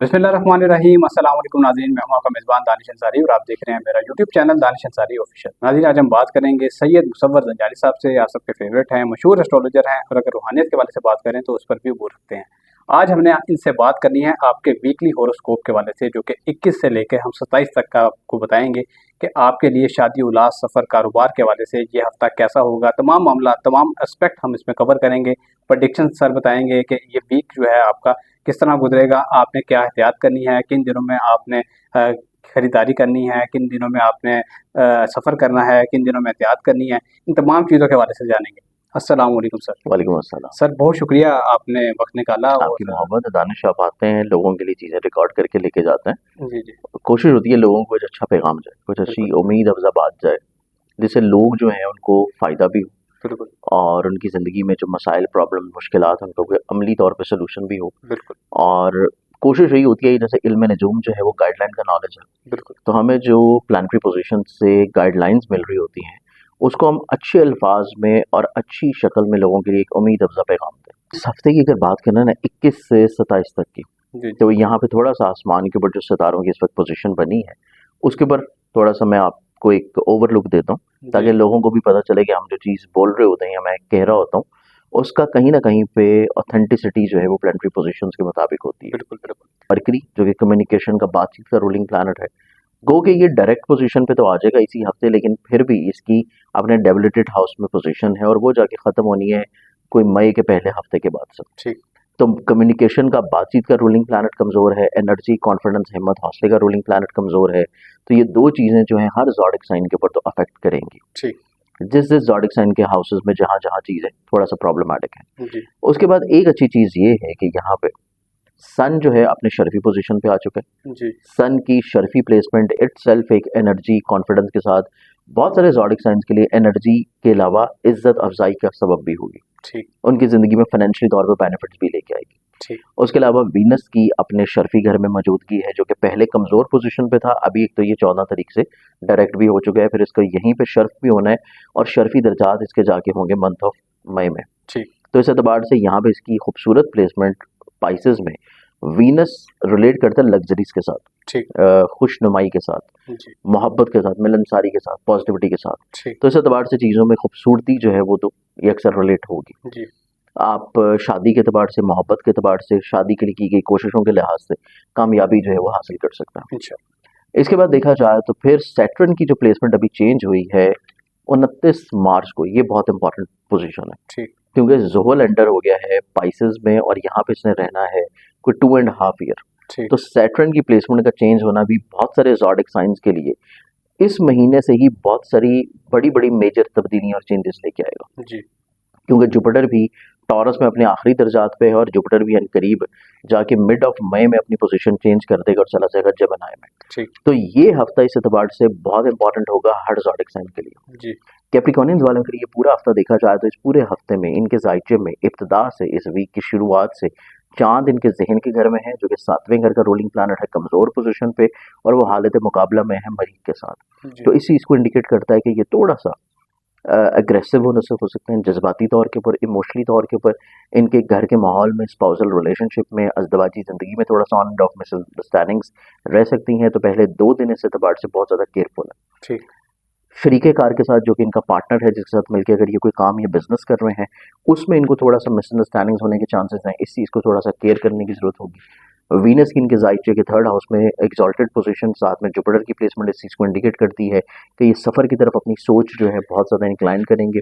बिस्मिल्लाहिर्रहमानिर्रहीम अस्सलाम वालेकुम नाज़रीन, मैं हूं आपका मेज़बान दानिश अंसारी और आप देख रहे हैं मेरा YouTube channel Danish Ansari official. नाज़रीन, आज हम बात करेंगे सैयद मुसव्वर ज़ंजारी साहब से। आप सबके फेवरेट हैं, मशहूर एस्ट्रोलॉजर हैं और अगर रूहानियत के वाले से बात करें तो उस पर भी बोल सकते हैं। आज हमने इनसे बात करनी है आपके वीकली हॉरोस्कोप के वाले से, जो कि 21 से लेकर हम 27 तक का आपको बताएंगे कि आपके लिए शादी, औलाद, सफ़र, कारोबार के हवाले से ये हफ्ता कैसा होगा। तमाम मामला, तमाम एस्पेक्ट हम इसमें कवर करेंगे। प्रेडिक्शन सर बताएंगे कि ये वीक जो है आपका किस तरह गुजरेगा, आपने क्या एहतियात करनी है, किन दिनों में आपने खरीदारी करनी है, किन दिनों में आपने सफ़र करना है, किन दिनों में एहतियात करनी है। इन तमाम चीज़ों के हवाले से जानेंगे। अस्सलाम वालेकुम सर। वालेकुम अस्सलाम। सर बहुत शुक्रिया, आपने वक्त निकाला आपकी और मोहब्बत है दानिश, आप आते हैं लोगों के लिए चीज़ें रिकॉर्ड करके लेके जाते हैं। जी जी कोशिश होती है लोगों को कुछ अच्छा पैगाम जाए, कुछ अच्छी बिल्कुल उम्मीद अफ़ज़ा बात जाए, जिससे लोग जो हैं उनको फ़ायदा भी हो बिल्कुल और उनकी ज़िंदगी में जो मसाइल, प्रॉब्लम, मुश्किलात हैं, उनको कोई अमली तौर पे सॉल्यूशन भी हो। बिल्कुल और कोशिश यही होती है, जैसे इल्म नजूम जो है वो गाइडलाइन का नॉलेज है, बिल्कुल तो हमें जो प्लानिटरी पोजीशन से गाइडलाइंस मिल रही होती हैं उसको हम अच्छे अल्फाज में और अच्छी शक्ल में लोगों के लिए एक उम्मीद अफ़ज़ा पैगाम दें। इस हफ्ते की अगर बात करें ना 21 से 27 तक की, जी जी तो यहाँ पे थोड़ा सा आसमान के ऊपर जो सितारों की इस वक्त पोजीशन बनी है उसके ऊपर थोड़ा सा मैं आपको एक ओवरलुक देता हूँ, ताकि जी लोगों को भी पता चले कि हम जो चीज़ बोल रहे होते हैं या मैं कह रहा होता हूँ उसका कहीं ना कहीं पे ऑथेंटिसिटी जो है वो प्लानिटरी पोजीशंस के मुताबिक होती है। बिल्कुल बिल्कुल मरकरी जो कि कम्युनिकेशन का, बातचीत का रूलिंग प्लानट है, गो के ये डायरेक्ट पोजीशन पे तो आ जाएगा इसी हफ्ते, लेकिन फिर भी इसकी अपने डेबिलिटेड हाउस में पोजीशन है और वो जाके ख़त्म होनी है कोई मई के पहले हफ्ते के बाद से। ठीक तो कम्युनिकेशन का, बातचीत का रूलिंग प्लानट कमज़ोर है, एनर्जी, कॉन्फिडेंस, हिम्मत, हौसले का रूलिंग प्लानट कमज़ोर है। तो ये दो चीज़ें जो हैं हर ज़ोडिक साइन के ऊपर तो अफेक्ट करेंगी, ठीक जिस जिस ज़ोडिक साइन के हाउसेस में जहाँ जहाँ चीज़ें थोड़ा सा प्रॉब्लमेटिक है। जी उसके बाद एक अच्छी चीज़ ये है कि यहाँ पे सन जो है अपने शर्फी पोजीशन पे आ चुका है। जी सन की शर्फी प्लेसमेंट इटसेल्फ एक एनर्जी, कॉन्फिडेंस के साथ बहुत सारे ज़ोडिक साइंस के लिए एनर्जी के अलावा इज्जत अफजाई का सबब भी होगी, ठीक उनकी ज़िंदगी में फाइनेंशियली तौर पर बेनिफिट्स भी लेके आएगी। ठीक उसके अलावा वीनस की अपने शर्फी घर में मौजूदगी है, जो कि पहले कमज़ोर पोजीशन पे था, अभी एक तो ये 14 तारीख से डायरेक्ट भी हो चुका है, फिर इसका यहीं पे शर्फ भी होना है और शर्फी दर्जात इसके जाके होंगे मंथ ऑफ मई में। ठीक तो इस एतबार से यहाँ पे इसकी खूबसूरत प्लेसमेंट पाइसेस में वीनस रिलेट करता है लग्जरीज के साथ, ठीक खुशनुमाई के साथ, जी मोहब्बत के साथ, मिलनसारी के साथ, पॉजिटिविटी के साथ। ठीक तो इस एतबार से चीज़ों में खूबसूरती जो है वो तो ये अक्सर रिलेट होगी। जी आप शादी के एतबार से, मोहब्बत के एतबार से, शादी के लिए की गई कोशिशों के लिहाज से कामयाबी जो है वो हासिल कर सकता है। इंशाल्लाह इसके बाद देखा जाए तो फिर सैटर्न की जो प्लेसमेंट अभी चेंज हुई है 29 मार्च को, ये बहुत इंपॉर्टेंट पोजीशन है, ठीक क्योंकि जोहल एंटर हो गया है पाइसेस में और यहाँ पे इसने रहना है कोई 2.5 ईयर। ठीक तो सैटर्न की प्लेसमेंट का चेंज होना भी बहुत सारे ज़ोडिक साइंस के लिए इस महीने से ही बहुत सारी बड़ी बड़ी मेजर तब्दीलियाँ और चेंजेस लेके आएगा, जी क्योंकि जुपिटर भी टॉरस में अपने आखिरी दर्जात पे है और जुपिटर भी करीब जाके मिड ऑफ मई में अपनी पोजीशन चेंज कर देगा और चला जाएगा जेमिनी में। ठीक तो ये हफ्ता इस एतबार से बहुत इंपॉर्टेंट होगा हर ज़ोडिक साइन के लिए। जी कैप्रिकॉनियंस वालों के लिए पूरा हफ्ता देखा जाए तो इस पूरे हफ्ते में इनके जायचे में इब्तिदा से, इस वीक की शुरुआत से, चांद इनके जहन के घर में है, जो कि 7वें घर का रूलिंग प्लानट है, कमज़ोर पोजीशन पे, और वो हालत मुकाबला में है मरीज के साथ। जी तो इस चीज़ को इंडिकेट करता है कि ये थोड़ा सा अग्रेसिव होने से हो सकते हैं, जज्बाती तौर के ऊपर, इमोशनली तौर के ऊपर, इनके घर के माहौल में, स्पाउसल रिलेशनशिप में, अज़दवाजी ज़िंदगी में थोड़ा सा ऑन एंड ऑफ मिसअंडरस्टैंडिंग्स रह सकती हैं। तो पहले 2 दिन इस एतबार से बहुत ज़्यादा केयरफुल है। ठीक शरीके कार के साथ, जो कि इनका पार्टनर है, जिसके साथ मिलकर अगर ये कोई काम या बिजनेस कर रहे हैं, उसमें इनको थोड़ा सा मिसअंडरस्टैंडिंग्स होने के चांसेस हैं, इस चीज़ को थोड़ा सा केयर करने की ज़रूरत होगी। वीनस की इनके जायचे के 3rd हाउस में एग्जॉल्टेड पोजीशन, साथ में जुपिटर की प्लेसमेंट इस चीज़ को इंडिकेट करती है कि ये सफ़र की तरफ अपनी सोच जो है बहुत ज़्यादा इंक्लाइन करेंगे।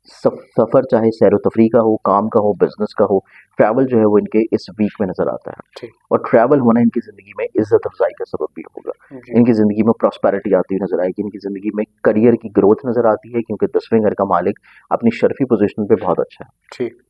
सफ़र चाहे सैर तफरी का हो, काम का हो, बिजनेस का हो, ट्रैवल जो है वो इनके इस वीक में नज़र आता है। ठीक और ट्रैवल होना इनकी ज़िंदगी में इज्जत अफजाई का सबब भी होगा, जी इनकी ज़िंदगी में प्रॉस्पेरिटी आती हुई नजर आएगी, इनकी ज़िंदगी में करियर की ग्रोथ नज़र आती है, क्योंकि 10वें घर का मालिक अपनी शर्फी पोजीशन पे बहुत अच्छा है। ठीक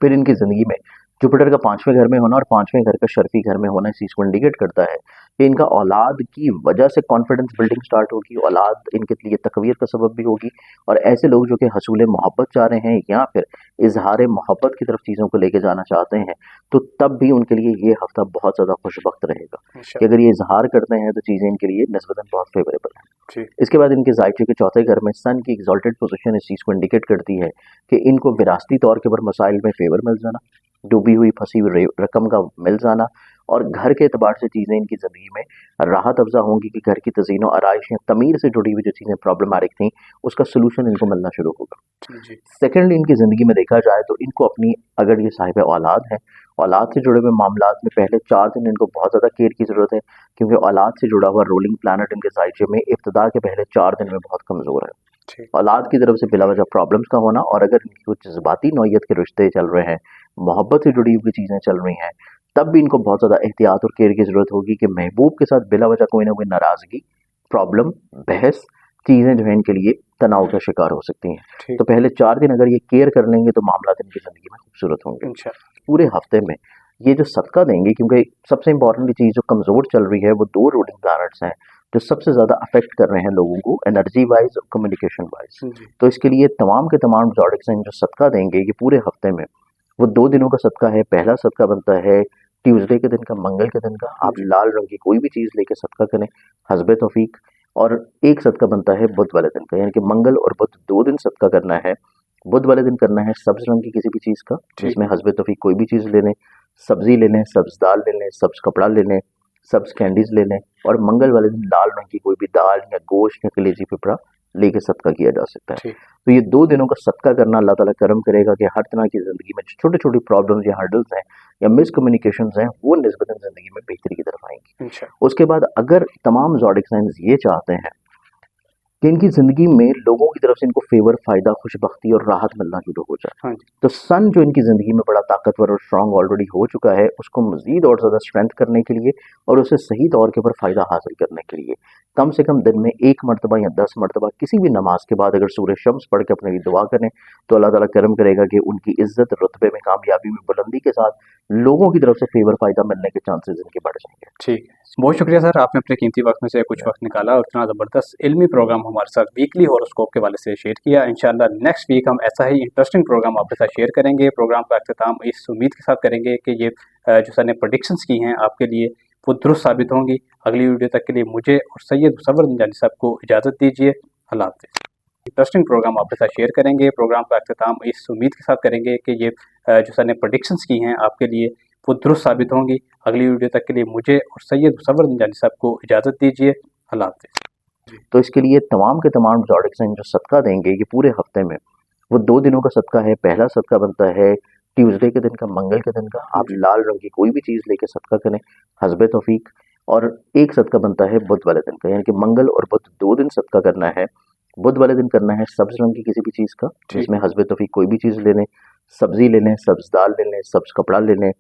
फिर इनकी ज़िंदगी में जुपिटर का 5वें घर में होना और 5वें घर का शर्फी घर में होना इस चीज़ को इंडिकेट करता है कि इनका औलाद की वजह से कॉन्फिडेंस बिल्डिंग स्टार्ट होगी, औलाद इनके लिए तकवीर का सबब भी होगी। और ऐसे लोग जो कि हसूल मोहब्बत चाह रहे हैं या फिर इजहार मोहब्बत की तरफ चीज़ों को लेके जाना चाहते हैं, तो तब भी उनके लिए ये हफ्ता बहुत ज़्यादा खुशबख्त रहेगा कि इंशाल्लाह अगर ये इजहार करते हैं तो चीज़ें इनके लिए निस्बतन बहुत फेवरेबल हैं। ठीक इसके बाद इनके जायचे के 4थे घर में सन की एग्जॉल्टेड पोजीशन इस चीज़ को इंडिकेट करती है कि इनको विरासती तौर के ऊपर मसाइल में फेवर मिल जाना, डूबी हुई फंसी हुई रकम का मिल जाना, और घर के एतबार से चीज़ें इनकी ज़िंदगी में राहत अफ़ज़ा होंगी कि घर की तज़ीन और आराइश या तमीर से जुड़ी हुई जो चीज़ें प्रॉब्लमैटिक थी उसका सलूशन इनको मिलना शुरू होगा। जी। सेकेंडली, इनकी ज़िंदगी में देखा जाए तो इनको अपनी, अगर ये साहिब औलाद है, औलाद से जुड़े हुए मामलात में पहले 4 दिन इनको बहुत ज़्यादा केयर की ज़रूरत है, क्योंकि औलाद से जुड़ा हुआ रोलिंग प्लानट इनके ज़ायचे में इब्तिदा के पहले 4 दिन में बहुत कमज़ोर है। ठीक। औलाद की तरफ से बिलावजह प्रॉब्लम्स का होना, और अगर इनकी कुछ जज्बाती नौयत के रिश्ते चल रहे हैं, मोहब्बत से जुड़ी हुई चीज़ें चल रही हैं, तब भी इनको बहुत ज़्यादा एहतियात और केयर की ज़रूरत होगी कि महबूब के साथ बिलावजह कोई ना कोई नाराज़गी, प्रॉब्लम, बहस, चीज़ें जो है इनके लिए तनाव का शिकार हो सकती हैं। ठीक। तो पहले 4 दिन अगर ये केयर कर लेंगे तो मामला इनकी ज़िंदगी में खूबसूरत होंगे। इंशाअल्लाह। पूरे हफ्ते में ये जो सदका देंगे, क्योंकि सबसे इंपॉर्टेंट चीज़ जो कमज़ोर चल रही है वो 2 रूलिंग प्लैनेट्स हैं जो सबसे ज़्यादा अफेक्ट कर रहे हैं लोगों को एनर्जी वाइज और कम्युनिकेशन वाइज। जी। तो इसके लिए तमाम के तमाम ज़ोडिक साइन जो सदका देंगे ये पूरे हफ्ते में, वो 2 दिनों का सदका है। पहला सदका बनता है ट्यूसडे के दिन का, मंगल के दिन का। आप जी। लाल रंग की कोई भी चीज़ लेके सदका करें, हस्बे तौफीक। और एक सदका बनता है बुध वाले दिन का, यानी कि मंगल और बुध 2 दिन सदका करना है। बुध वाले दिन करना है सब्ज रंग की किसी भी चीज़ का, ठीक। जिसमें हस्बे तौफीक कोई भी चीज़ ले लें, सब्जी ले लें, सब्ज दाल ले लें, सब्ज कपड़ा ले लें, सब्ज कैंडीज ले लें। और मंगल वाले दिन लाल रंग की कोई भी दाल या गोश्त या कलेजी पिपड़ा लेके सदका किया जा सकता है। ठीक। तो ये 2 दिनों का सदका करना अल्लाह ताला करम करेगा कि हर तरह की ज़िंदगी में छोटी छोटी प्रॉब्लम्स या हर्डल्स हैं या मिसकम्युनिकेशंस हैं, वो निस्बतन ज़िंदगी में बेहतरी की तरफ आएंगी। इंशाअल्लाह। उसके बाद अगर तमाम ज़ोडिक साइंस ये चाहते हैं कि इनकी ज़िंदगी में लोगों की तरफ से इनको फेवर, फ़ायदा, खुशबख्ती और राहत मिलना शुरू हो जाए, हाँ जी। तो सन जो इनकी ज़िंदगी में बड़ा ताकतवर और स्ट्रॉन्ग ऑलरेडी हो चुका है, उसको मज़ीद और ज़्यादा स्ट्रेंथ करने के लिए और उसे सही तौर के ऊपर फ़ायदा हासिल करने के लिए कम से कम दिन में 1 मरतबा या 10 मरतबा किसी भी नमाज के बाद अगर सूरह शम्स पढ़ के अपने लिए दुआ करें, तो अल्लाह ताला करम करेगा कि उनकी इज़्ज़त, रुतबे में, कामयाबी में बुलंदी के साथ लोगों की तरफ से फेवर, फ़ायदा मिलने के चांसेस इनके बढ़ जाएंगे। ठीक है। बहुत शुक्रिया सर, आपने अपने कीमती वक्त में से कुछ वक्त निकाला और इतना ज़बरदस्त इल्मी प्रोग्राम हमारे साथ वीकली हॉरोस्कोप के वाले से शेयर किया। इंशाअल्लाह नेक्स्ट वीक हम ऐसा ही इंटरेस्टिंग प्रोग्राम आपके साथ शेयर करेंगे। प्रोग्राम का अख्ताम इस उम्मीद के साथ करेंगे कि ये जो सर ने प्रेडिक्शंस की हैं आपके लिए वो दुरुस्त साबित होंगी। अगली वीडियो तक के लिए मुझे और सैयद मुसव्वर ज़ंजानी साहब को इजाज़त दीजिए। अल्लाह हाफ़िज़। इंटरेस्टिंग प्रोग्राम आपके साथ शेयर करेंगे। प्रोग्राम का अख्ताम इस उम्मीद के साथ करेंगे कि ये जो सर ने प्रेडिक्शंस की हैं आपके लिए वो दुरुस्त साबित होंगी। अगली वीडियो तक के लिए मुझे और सैयद मुसव्वर ज़ंजानी साहब को इजाज़त दीजिए। अल्लाह हाफ़िज़। तो इसके लिए तमाम के तमाम ज़ोडिक साइन जो सदका देंगे ये पूरे हफ्ते में, वो 2 दिनों का सदका है। पहला सदका बनता है ट्यूसडे के दिन का, मंगल के दिन का। आप जी। लाल रंग की कोई भी चीज़ लेके सदका करें, हस्बे तौफीक। और एक सदका बनता है बुध वाले दिन का, यानी कि मंगल और बुध 2 दिन सदका करना है। बुध वाले दिन करना है सब्ज रंग की किसी भी चीज़ का, ठीक। जिसमें हस्बे तौफीक कोई भी चीज़ ले लें, सब्जी ले लें, सब्ज दाल ले लें, सब्ज कपड़ा ले लें,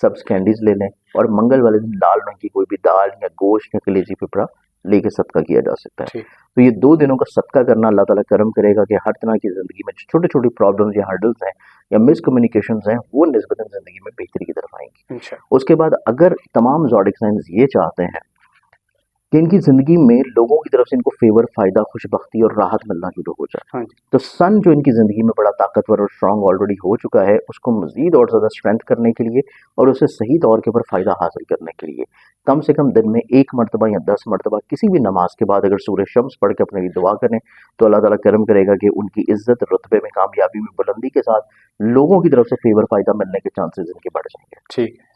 सब्ज कैंडीज ले लें। और मंगल वाले दिन लाल रंग की कोई भी दाल या गोश्त या कलेजी पिपड़ा लेके सदका किया जा सकता है। ठीक। तो ये 2 दिनों का सदका करना अल्लाह ताला करम करेगा कि हर तरह की ज़िंदगी में छोटी छोटी प्रॉब्लम्स या हर्डल्स हैं या मिसकम्युनिकेशंस हैं, वो निस्बतन ज़िंदगी में बेहतरी की तरफ आएंगी। इंशाअल्लाह। उसके बाद अगर तमाम ज़ोडिक साइंस ये चाहते हैं कि इनकी ज़िंदगी में लोगों की तरफ से इनको फेवर, फ़ायदा, खुशबख्ती और राहत मिलना शुरू हो जाए, हाँ जी। तो सन जो इनकी ज़िंदगी में बड़ा ताकतवर और स्ट्रॉन्ग ऑलरेडी हो चुका है, उसको मज़ीद और ज़्यादा स्ट्रेंथ करने के लिए और उसे सही तौर के ऊपर फ़ायदा हासिल करने के लिए कम से कम दिन में 1 मरतबा या 10 मरतबा किसी भी नमाज के बाद अगर सूरह शम्स पढ़ के अपने लिए दुआ करें, तो अल्लाह ताला करम करेगा कि उनकी इज़्ज़त, रुतबे में, कामयाबी में, बुलंदी के साथ लोगों की तरफ से फेवर, फ़ायदा मिलने के चांसेस इनके बढ़ जाएंगे। ठीक है।